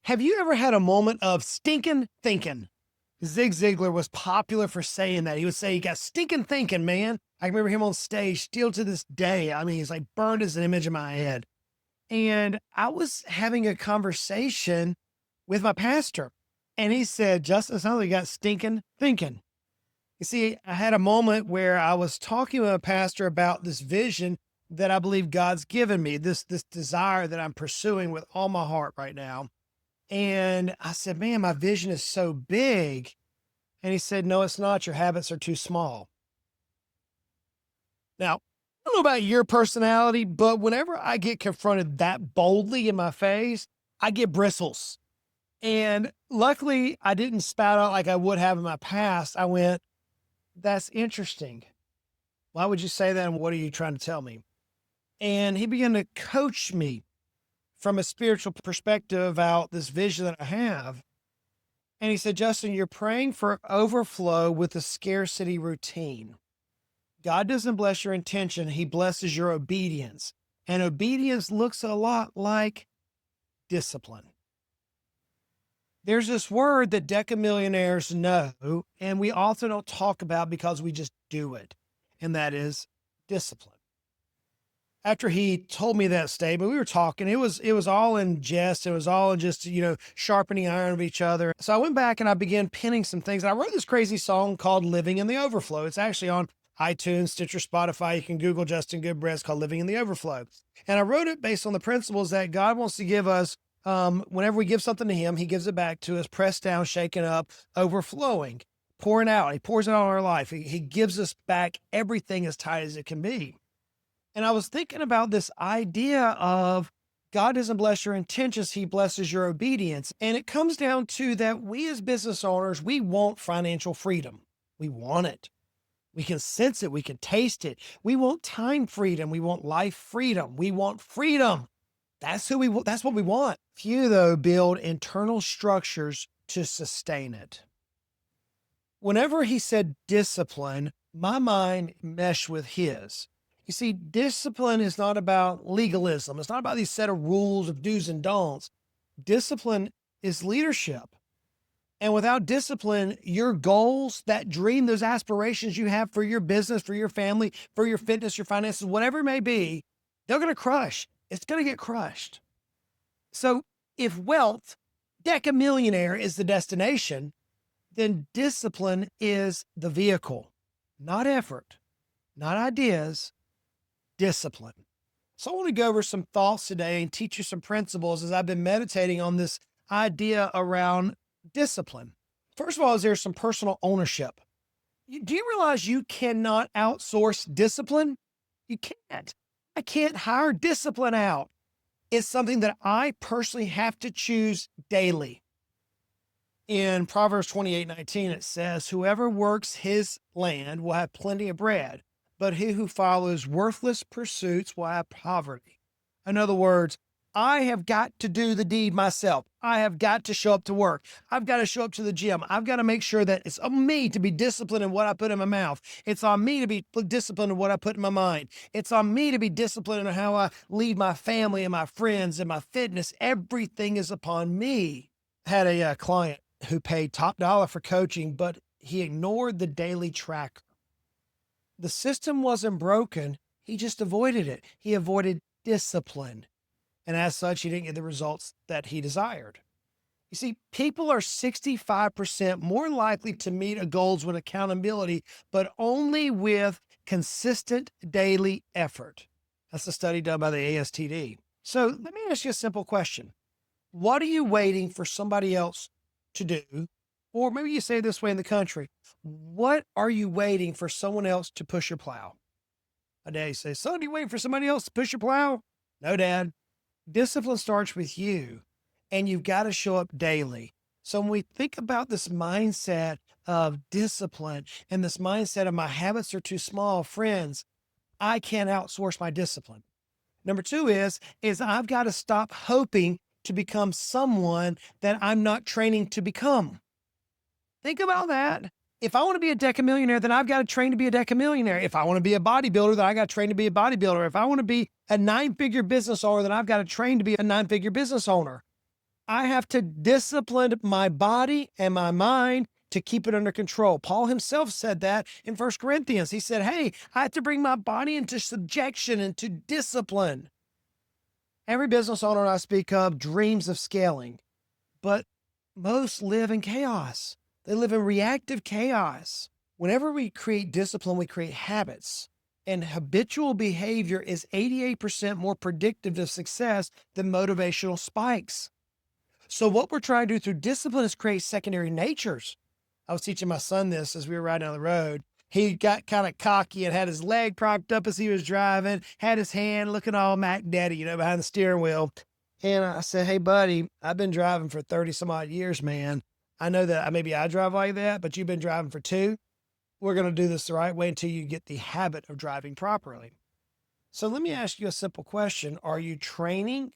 Have you ever had a moment of stinking thinking? Zig Ziglar was popular for saying that. He would say, "You got stinking thinking, man." I remember him on stage still to this day. I mean, he's like burned as an image in my head. And I was having a conversation with my pastor, and he said, "Justin, it sounds like you got stinking thinking." You see, I had a moment where I was talking with a pastor about this vision that I believe God's given me, this desire that I'm pursuing with all my heart right now. And I said, "Man, my vision is so big." And he said, "No, it's not. Your habits are too small." Now, I don't know about your personality, but whenever I get confronted that boldly in my face, I get bristles. And luckily, I didn't spout out like I would have in my past. I went, "That's interesting. Why would you say that? And what are you trying to tell me?" And he began to coach me from a spiritual perspective about this vision that I have. And he said, "Justin, you're praying for overflow with a scarcity routine. God doesn't bless your intention, he blesses your obedience. And obedience looks a lot like discipline." There's this word that DecaMillionaires know, and we often don't talk about because we just do it, and that is discipline. After he told me that statement, we were talking. It was all in jest. It was all in just, sharpening iron of each other. So I went back and I began pinning some things. And I wrote this crazy song called "Living in the Overflow." It's actually on iTunes, Stitcher, Spotify. You can Google Justin Goodbread. It's called "Living in the Overflow." And I wrote it based on the principles that God wants to give us. Whenever we give something to him, he gives it back to us, pressed down, shaken up, overflowing, pouring out. He pours it out on our life. He gives us back everything as tight as it can be. And I was thinking about this idea of God doesn't bless your intentions, he blesses your obedience. And it comes down to that we as business owners, we want financial freedom. We want it. We can sense it. We can taste it. We want time freedom. We want life freedom. We want freedom. That's what we want. Few, though, build internal structures to sustain it. Whenever he said discipline, my mind meshed with his. You see, discipline is not about legalism. It's not about these set of rules of do's and don'ts. Discipline is leadership. And without discipline, your goals, that dream, those aspirations you have for your business, for your family, for your fitness, your finances, whatever it may be, they're going to crush. It's going to get crushed. So if wealth, DecaMillionaire is the destination, then discipline is the vehicle, not effort, not ideas, discipline. So I want to go over some thoughts today and teach you some principles as I've been meditating on this idea around discipline. First of all, is there some personal ownership? Do you realize you cannot outsource discipline? You can't. I can't hire discipline out. It's something that I personally have to choose daily. In Proverbs 28:19, it says, "Whoever works his land will have plenty of bread, but he who follows worthless pursuits will have poverty." In other words, I have got to do the deed myself. I have got to show up to work. I've got to show up to the gym. I've got to make sure that it's on me to be disciplined in what I put in my mouth. It's on me to be disciplined in what I put in my mind. It's on me to be disciplined in how I lead my family and my friends and my fitness. Everything is upon me. I had a client who paid top dollar for coaching, but he ignored the daily tracker. The system wasn't broken. He just avoided it. He avoided discipline. And as such, he didn't get the results that he desired. You see, people are 65% more likely to meet a goals with accountability, but only with consistent daily effort. That's a study done by the ASTD. So let me ask you a simple question. What are you waiting for somebody else to do? Or maybe you say it this way in the country. What are you waiting for someone else to push your plow? My daddy says, "Son, you waiting for somebody else to push your plow?" No, Dad. Discipline starts with you, and you've got to show up daily. So when we think about this mindset of discipline and this mindset of my habits are too small, friends, I can't outsource my discipline. Number two is I've got to stop hoping to become someone that I'm not training to become. Think about that. If I want to be a DecaMillionaire, then I've got to train to be a DecaMillionaire. If I want to be a bodybuilder, then I got to train to be a bodybuilder. If I want to be a 9-figure business owner, then I've got to train to be a 9-figure business owner. I have to discipline my body and my mind to keep it under control. Paul himself said that in 1 Corinthians. He said, hey, I have to bring my body into subjection, into discipline. Every business owner I speak of dreams of scaling, but most live in chaos. They live in reactive chaos. Whenever we create discipline, we create habits. And habitual behavior is 88% more predictive of success than motivational spikes. So what we're trying to do through discipline is create secondary natures. I was teaching my son this as we were riding down the road. He got kind of cocky and had his leg propped up as he was driving, had his hand looking all Mac Daddy, behind the steering wheel. And I said, hey, buddy, I've been driving for 30 some odd years, man. I know that maybe I drive like that, but you've been driving for 2. We're going to do this the right way until you get the habit of driving properly. So let me ask you a simple question. Are you training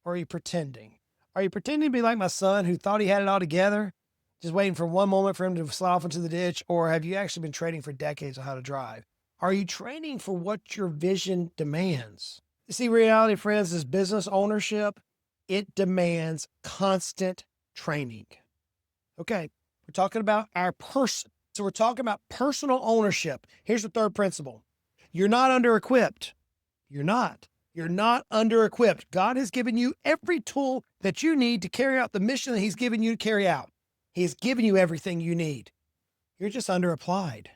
or are you pretending? Are you pretending to be like my son who thought he had it all together, just waiting for one moment for him to slide off into the ditch? Or have you actually been training for decades on how to drive? Are you training for what your vision demands? You see, reality, friends, is business ownership. It demands constant training. Okay, we're talking about our person. So we're talking about personal ownership. Here's the third principle. You're not under-equipped. You're not. You're not under-equipped. God has given you every tool that you need to carry out the mission that he's given you to carry out. He has given you everything you need. You're just under-applied.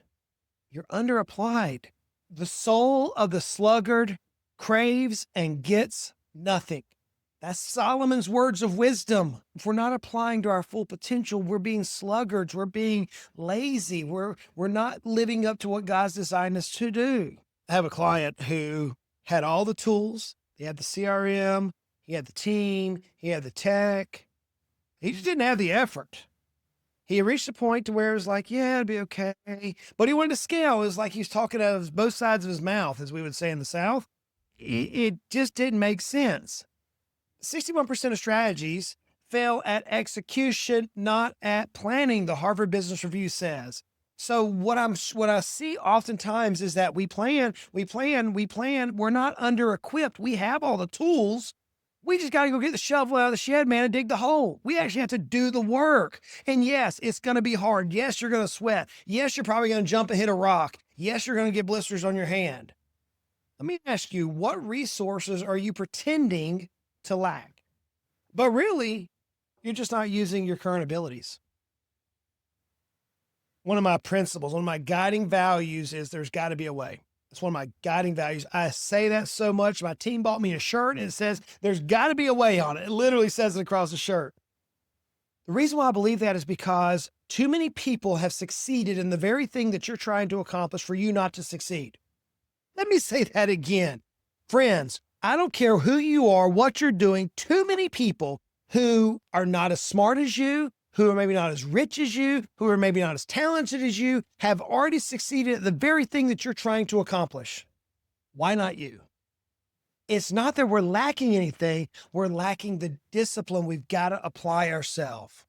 You're under-applied. The soul of the sluggard craves and gets nothing. That's Solomon's words of wisdom. If we're not applying to our full potential, we're being sluggards. We're being lazy. We're not living up to what God's designed us to do. I have a client who had all the tools. He had the CRM. He had the team. He had the tech. He just didn't have the effort. He reached a point to where it was like, yeah, it'd be okay. But he wanted to scale. It was like he was talking out of both sides of his mouth, as we would say in the South. It just didn't make sense. 61% of strategies fail at execution, not at planning, the Harvard Business Review says. So what I see oftentimes is that we plan. We're not under-equipped. We have all the tools. We just got to go get the shovel out of the shed, man, and dig the hole. We actually have to do the work. And yes, it's going to be hard. Yes, you're going to sweat. Yes, you're probably going to jump and hit a rock. Yes, you're going to get blisters on your hand. Let me ask you, what resources are you pretending to lack? But really, you're just not using your current abilities. One of my principles, one of my guiding values is there's got to be a way. It's one of my guiding values. I say that so much. My team bought me a shirt and it says, there's got to be a way on it. It literally says it across the shirt. The reason why I believe that is because too many people have succeeded in the very thing that you're trying to accomplish for you not to succeed. Let me say that again. Friends, I don't care who you are, what you're doing. Too many people who are not as smart as you, who are maybe not as rich as you, who are maybe not as talented as you, have already succeeded at the very thing that you're trying to accomplish. Why not you? It's not that we're lacking anything. We're lacking the discipline. We've got to apply ourselves.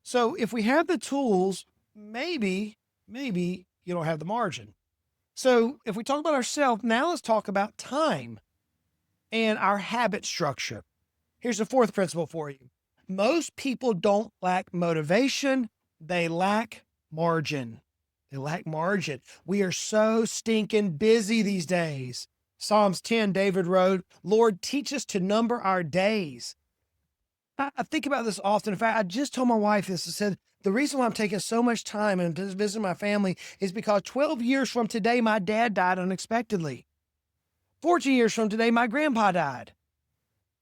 So if we have the tools, maybe you don't have the margin. So if we talk about ourselves, now let's talk about time and our habit structure. Here's the fourth principle for you. Most people don't lack motivation. They lack margin. They lack margin. We are so stinking busy these days. Psalms 10, David wrote, Lord, teach us to number our days. I think about this often. In fact, I just told my wife this. I said, the reason why I'm taking so much time and visiting my family is because 12 years from today, my dad died unexpectedly. 14 years from today, my grandpa died.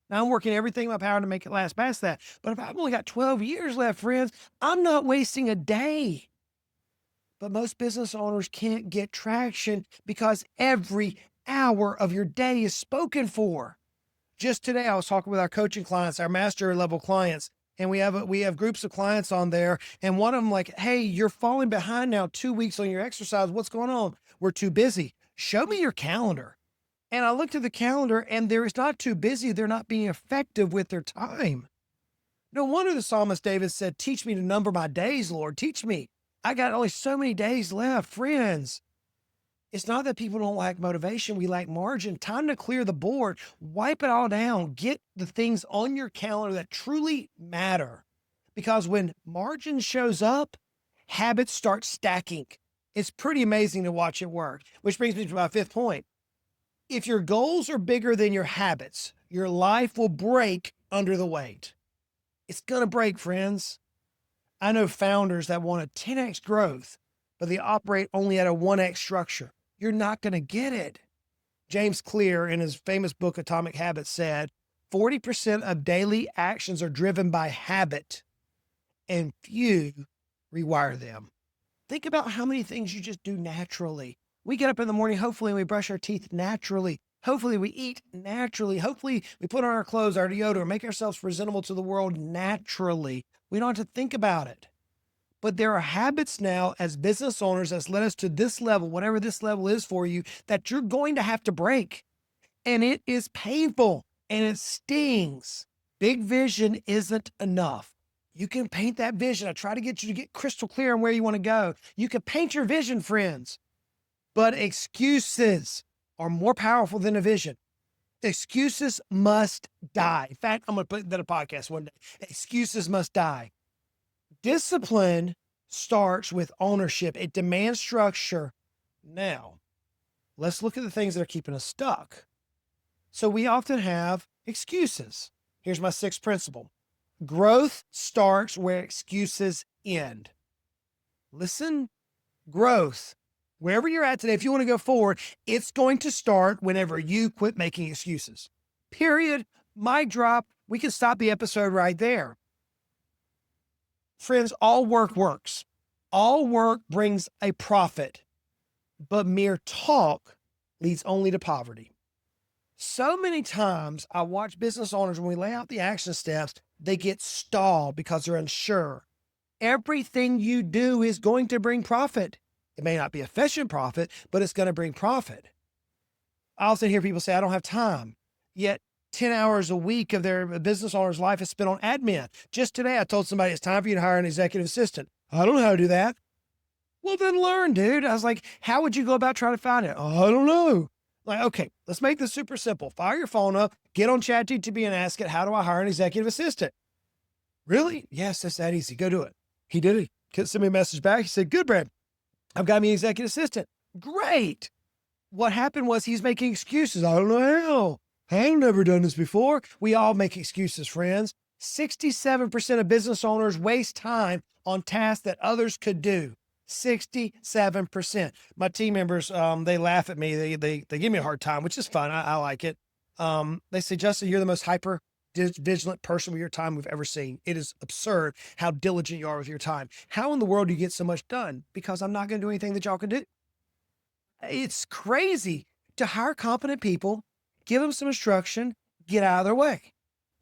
Now I'm working everything in my power to make it last past that. But if I've only got 12 years left, friends, I'm not wasting a day. But most business owners can't get traction because every hour of your day is spoken for. Just today, I was talking with our coaching clients, our master level clients, and we have groups of clients on there. And one of them like, hey, you're falling behind now 2 weeks on your exercise. What's going on? We're too busy. Show me your calendar. And I looked at the calendar and there is not too busy. They're not being effective with their time. No wonder the psalmist David said, teach me to number my days, Lord. Teach me. I got only so many days left, friends. It's not that people don't lack motivation. We lack margin. Time to clear the board, wipe it all down, get the things on your calendar that truly matter. Because when margin shows up, habits start stacking. It's pretty amazing to watch it work, which brings me to my fifth point. If your goals are bigger than your habits, your life will break under the weight. It's going to break, friends. I know founders that want a 10x growth, but they operate only at a 1x structure. You're not going to get it. James Clear, in his famous book, Atomic Habits, said 40% of daily actions are driven by habit, and few rewire them. Think about how many things you just do naturally. We get up in the morning, hopefully we brush our teeth naturally. Hopefully we eat naturally. Hopefully we put on our clothes, our deodorant, make ourselves presentable to the world naturally. We don't have to think about it. But there are habits now as business owners that's led us to this level, whatever this level is for you, that you're going to have to break. And it is painful and it stings. Big vision isn't enough. You can paint that vision. I try to get you to get crystal clear on where you want to go. You can paint your vision, friends, but excuses are more powerful than a vision. Excuses must die. In fact, I'm going to put that in a podcast one day. Excuses must die. Discipline starts with ownership. It demands structure. Now, let's look at the things that are keeping us stuck. So we often have excuses. Here's my sixth principle. Growth starts where excuses end. Listen, growth, wherever you're at today, if you want to go forward, it's going to start whenever you quit making excuses. Period. Mic drop. We can stop the episode right there. Friends, all work works. All work brings a profit, but mere talk leads only to poverty. So many times I watch business owners, when we lay out the action steps, they get stalled because they're unsure. Everything you do is going to bring profit. It may not be efficient profit, but it's going to bring profit. I often hear people say, I don't have time. Yet 10 hours a week of their business owner's life is spent on admin. Just today, I told somebody it's time for you to hire an executive assistant. I don't know how to do that. Well, then learn, dude. I was like, how would you go about trying to find it? Oh, I don't know. Like, okay, let's make this super simple. Fire your phone up, get on ChatGPT and ask it, how do I hire an executive assistant? Really? Yes, that's that easy. Go do it. He did it. He sent me a message back. He said, Goodbread, I've got me an executive assistant. Great. What happened was he's making excuses. I don't know how. I've never done this before. We all make excuses, friends. 67% of business owners waste time on tasks that others could do. 67%. My team members, they laugh at me. They give me a hard time, which is fun. I like it. They say, Justin, you're the most hyper vigilant person with your time we've ever seen. It is absurd how diligent you are with your time. How in the world do you get so much done? Because I'm not going to do anything that y'all can do. It's crazy to hire competent people, give them some instruction, get out of their way.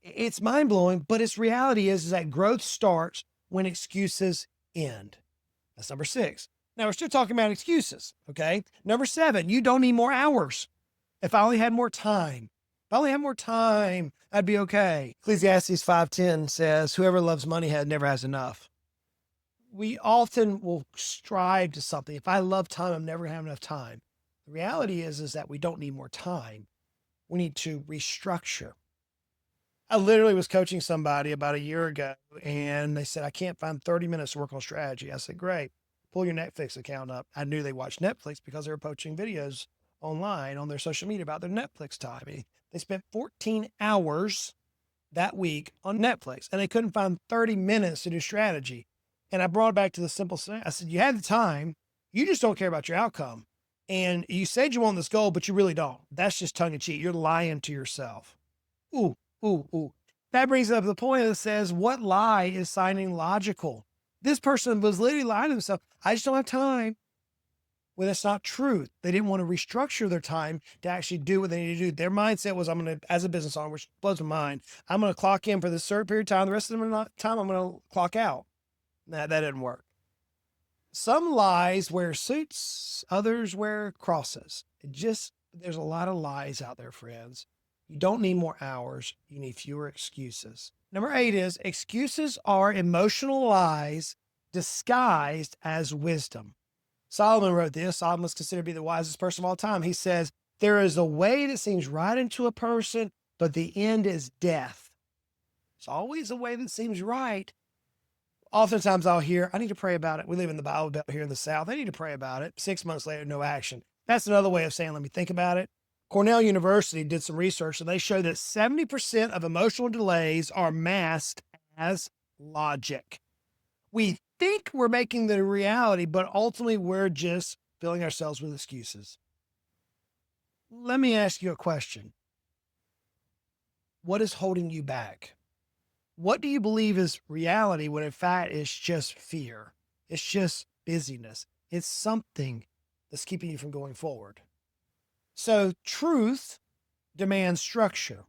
It's mind blowing, but its reality is that growth starts when excuses end. That's number 6. Now we're still talking about excuses. Okay. Number 7, you don't need more hours. If I only had more time, I'd be okay. Ecclesiastes 5:10 says, whoever loves money never has enough. We often will strive to something. If I love time, I'm never going to have enough time. The reality is that we don't need more time. We need to restructure. I literally was coaching somebody about a year ago and they said, I can't find 30 minutes to work on strategy. I said, great, pull your Netflix account up. I knew they watched Netflix because they were posting videos online on their social media about their Netflix time. They spent 14 hours that week on Netflix and they couldn't find 30 minutes to do strategy. And I brought it back to the simple thing. I said, you had the time, you just don't care about your outcome. And you said you want this goal, but you really don't. That's just tongue in cheek. You're lying to yourself. Ooh. That brings up the point that says, what lie is sounding logical? This person was literally lying to himself. I just don't have time. Well, that's not true. They didn't want to restructure their time to actually do what they need to do. Their mindset was, I'm going to, as a business owner, which blows my mind, I'm going to clock in for this certain period of time. The rest of the time, I'm going to clock out. Nah, that didn't work. Some lies wear suits, others wear crosses. There's a lot of lies out there, friends. You don't need more hours. You need fewer excuses. Number 8 is excuses are emotional lies disguised as wisdom. Solomon wrote this. Solomon was considered to be the wisest person of all time. He says, there is a way that seems right unto a person, but the end is death. It's always a way that seems right. Oftentimes I'll hear, I need to pray about it. We live in the Bible Belt here in the South. I need to pray about it. 6 months later, no action. That's another way of saying, let me think about it. Cornell University did some research and they show that 70% of emotional delays are masked as logic. We think we're making the reality, but ultimately we're just filling ourselves with excuses. Let me ask you a question. What is holding you back? What do you believe is reality when in fact it's just fear? It's just busyness. It's something that's keeping you from going forward. So truth demands structure.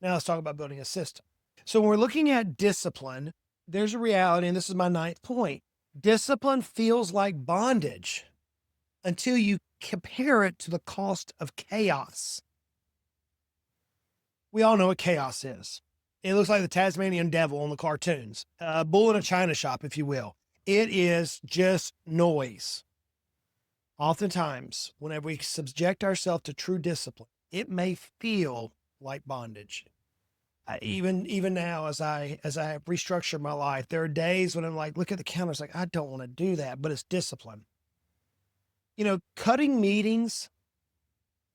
Now let's talk about building a system. So when we're looking at discipline, there's a reality, and this is my 9th point. Discipline feels like bondage until you compare it to the cost of chaos. We all know what chaos is. It looks like the Tasmanian devil on the cartoons, a bull in a china shop, if you will. It is just noise. Oftentimes, whenever we subject ourselves to true discipline, it may feel like bondage. Even now, as I restructure my life, there are days when I'm like, look at the calendar, it's like, I don't want to do that, but it's discipline. Cutting meetings.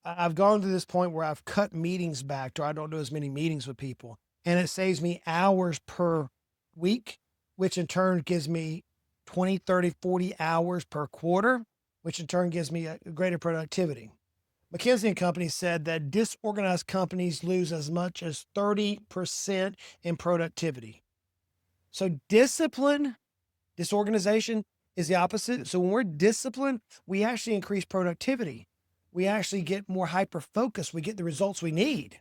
I've gone to this point where I've cut meetings back to I don't do as many meetings with people. And it saves me hours per week, which in turn gives me 20, 30, 40 hours per quarter, which in turn gives me a greater productivity. McKinsey & Company said that disorganized companies lose as much as 30% in productivity. So disorganization is the opposite. So when we're disciplined, we actually increase productivity. We actually get more hyper-focused. We get the results we need.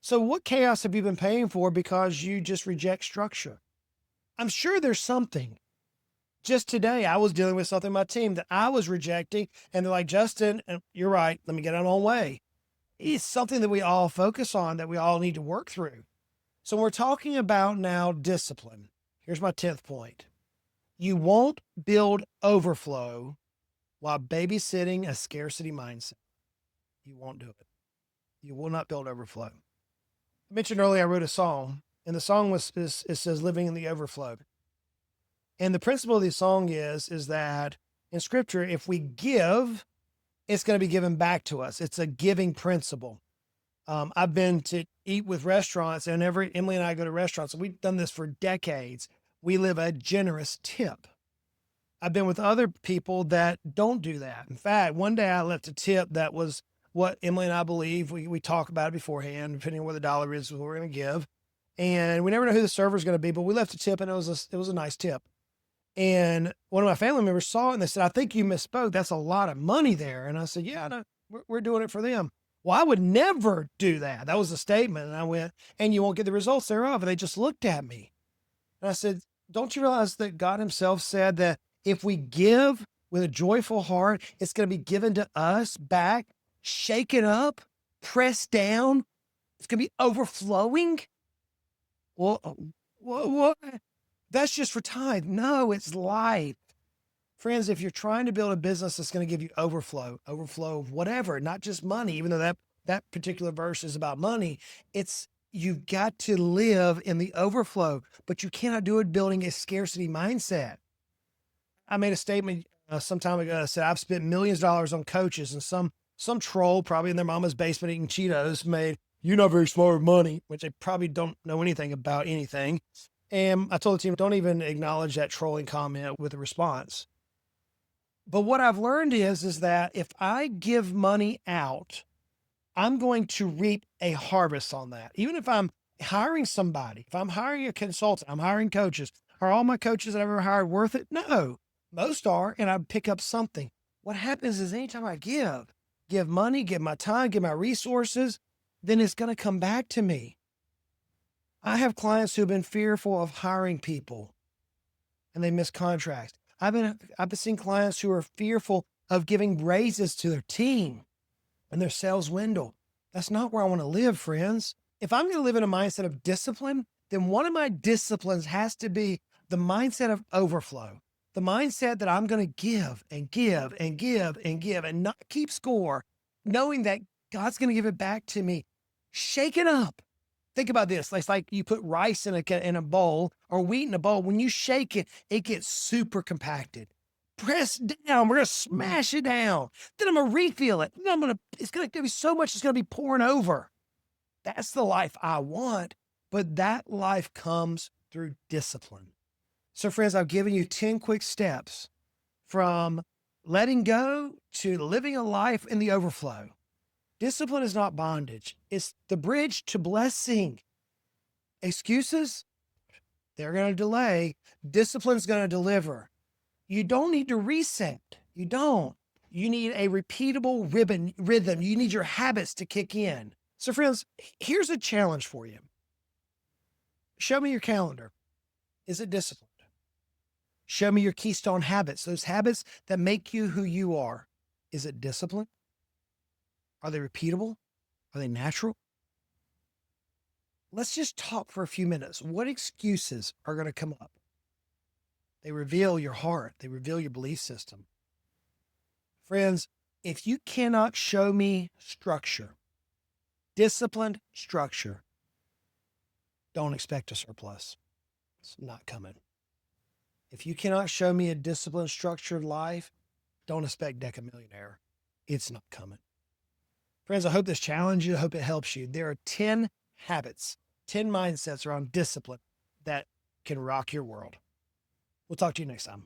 So what chaos have you been paying for because you just reject structure? I'm sure there's something. Just today, I was dealing with something in my team that I was rejecting, and they're like, Justin, you're right, let me get out of my own way. It's something that we all focus on, that we all need to work through. So we're talking about now discipline. Here's my 10th point. You won't build overflow while babysitting a scarcity mindset. You won't do it. You will not build overflow. I mentioned earlier I wrote a song, and the song it says living in the overflow. And the principle of the song is that in scripture, if we give, it's going to be given back to us. It's a giving principle. I've been to eat with restaurants, and Emily and I go to restaurants, and we've done this for decades. We live a generous tip. I've been with other people that don't do that. In fact, one day I left a tip that was what Emily and I believe. We talk about it beforehand, depending on where the dollar is, what we're going to give. And we never know who the server is going to be, but we left a tip, and it was a nice tip. And one of my family members saw it and they said, I think you misspoke. That's a lot of money there. And I said, yeah, no, we're doing it for them. Well, I would never do that. That was the statement. And I went, and you won't get the results thereof. And they just looked at me. And I said, don't you realize that God himself said that if we give with a joyful heart, it's going to be given to us back, shaken up, pressed down. It's going to be overflowing. Well, what? That's just for tithe. No, it's life. Friends, if you're trying to build a business that's going to give you overflow of whatever, not just money, even though that particular verse is about money, you've got to live in the overflow, but you cannot do it building a scarcity mindset. I made a statement some time ago that said, I've spent millions of dollars on coaches, and some troll probably in their mama's basement eating Cheetos made, you're not very smart with money, which they probably don't know anything about anything. And I told the team, don't even acknowledge that trolling comment with a response. But what I've learned is that if I give money out, I'm going to reap a harvest on that. Even if I'm hiring somebody, if I'm hiring a consultant, I'm hiring coaches. Are all my coaches that I've ever hired worth it? No, most are, and I pick up something. What happens is anytime I give money, give my time, give my resources, then it's going to come back to me. I have clients who've been fearful of hiring people and they miss contracts. I've been seeing clients who are fearful of giving raises to their team and their sales dwindle. That's not where I want to live, friends. If I'm going to live in a mindset of discipline, then one of my disciplines has to be the mindset of overflow, The mindset that I'm going to give and give and give and give and not keep score, knowing that God's going to give it back to me. Shake it up. Think about this. It's like you put rice in a bowl or wheat in a bowl. When you shake it, it gets super compacted. Press down. We're going to smash it down. Then I'm going to refill it. Then it's going to be so much, it's going to be pouring over. That's the life I want. But that life comes through discipline. So friends, I've given you 10 quick steps from letting go to living a life in the overflow. Discipline is not bondage. It's the bridge to blessing. Excuses, they're going to delay. Discipline's going to deliver. You don't need to reset. You don't. You need a repeatable rhythm. You need your habits to kick in. So friends, here's a challenge for you. Show me your calendar. Is it disciplined? Show me your keystone habits, those habits that make you who you are. Is it disciplined? Are they repeatable? Are they natural? Let's just talk for a few minutes. What excuses are going to come up? They reveal your heart. They reveal your belief system. Friends, if you cannot show me structure, disciplined structure, don't expect a surplus. It's not coming. If you cannot show me a disciplined, structured life, don't expect DecaMillionaire. It's not coming. Friends, I hope this challenges you. I hope it helps you. There are 10 habits, 10 mindsets around discipline that can rock your world. We'll talk to you next time.